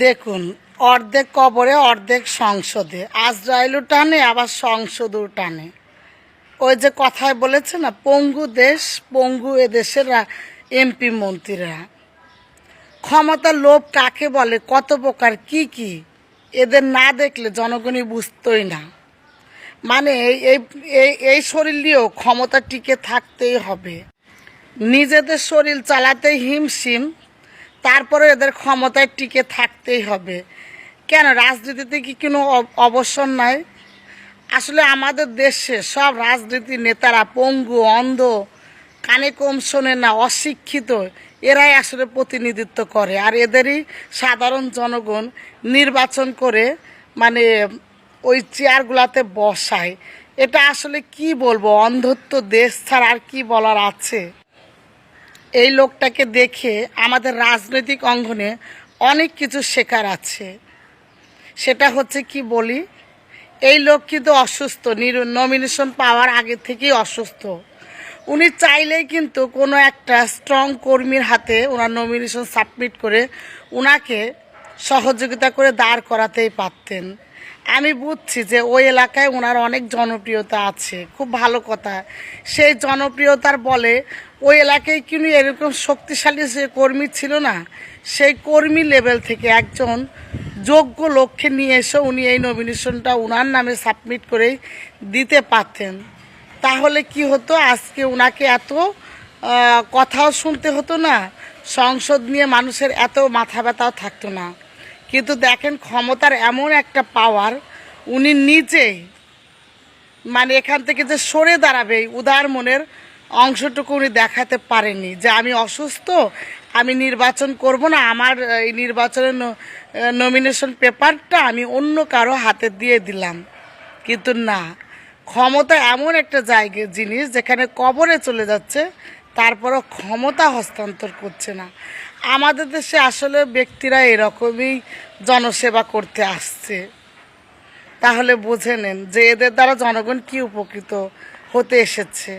দেখুন, অর্ধেক কবরে অর্ধেক সংসদে, আজরাইলও টানে আবার সংসদও টানে। ওই যে কথায় বলেছে না, পঙ্গু দেশ, পঙ্গু এদেশের এমপি মন্ত্রীরা। ক্ষমতার লোভ কাকে বলে, কত প্রকার, কি কি, এদের না দেখলে জনগণই বুঝতই না। মানে এই শরীর নিয়েও ক্ষমতা টিকে থাকতেই হবে, নিজেদের শরীর চালাতে হিমশিম, তারপরে এদের ক্ষমতায় টিকে থাকতেই হবে। কেন, রাজনীতিতে কি কোনো অবসর নাই? আসলে আমাদের দেশে সব রাজনীতি নেতারা পঙ্গু, অন্ধ, কানে কম শোনে না, অশিক্ষিত, এরাই আসলে প্রতিনিধিত্ব করে। আর এদেরই সাধারণ জনগণ নির্বাচন করে মানে ওই চেয়ারগুলাতে বসায়। এটা আসলে কি বলবো, অন্ধত্ব দেশ ছাড়া আর কি বলার আছে। এই লোকটাকে দেখে আমাদের রাজনৈতিক অঙ্গনে অনেক কিছু শেখার আছে। সেটা হচ্ছে কি বলি, এই লোক কিন্তু অসুস্থ, নমিনেশন পাওয়ার আগে থেকেই অসুস্থ। উনি চাইলেই কিন্তু কোনো একটা স্ট্রং কর্মীর হাতে ওনার নমিনেশন সাবমিট করে ওনাকে সহযোগিতা করে দাঁড় করাতেই পারতেন। আমি বুঝছি যে ওই এলাকায় ওনার অনেক জনপ্রিয়তা আছে, খুব ভালো কথা। সেই জনপ্রিয়তার বলে ওই এলাকায় কিন্তু এরকম শক্তিশালী যে কর্মী ছিল না, সেই কর্মী লেভেল থেকে একজন যোগ্য লোককে নিয়ে এসে উনি এই নমিনেশনটা ওনার নামে সাবমিট করেই দিতে পারতেন। তাহলে কি হতো, আজকে ওনাকে এত কথাও শুনতে হতো না, সংসদ নিয়ে মানুষের এত মাথা ব্যথাও থাকতো না। কিন্তু দেখেন, ক্ষমতার এমন একটা পাওয়ার, উনি নিজেই মানে এখান থেকে যে সরে দাঁড়াবে উদার মনের অংশটুকু উনি দেখাতে পারেনি, যে আমি অসুস্থ, আমি নির্বাচন করব না, আমার এই নির্বাচনের নমিনেশন পেপারটা আমি অন্য কারো হাতে দিয়ে দিলাম। কিন্তু না, ক্ষমতা এমন একটা জায়গা জিনিস যেখানে কবরে চলে যাচ্ছে, তারপরও ক্ষমতা হস্তান্তর করছে না। আমাদের দেশে আসলে ব্যক্তিরা এরকমই জনসেবা করতে আসছে। তাহলে বুঝে নেন যে এদের দ্বারা জনগণ কি উপকৃত হতে এসেছে।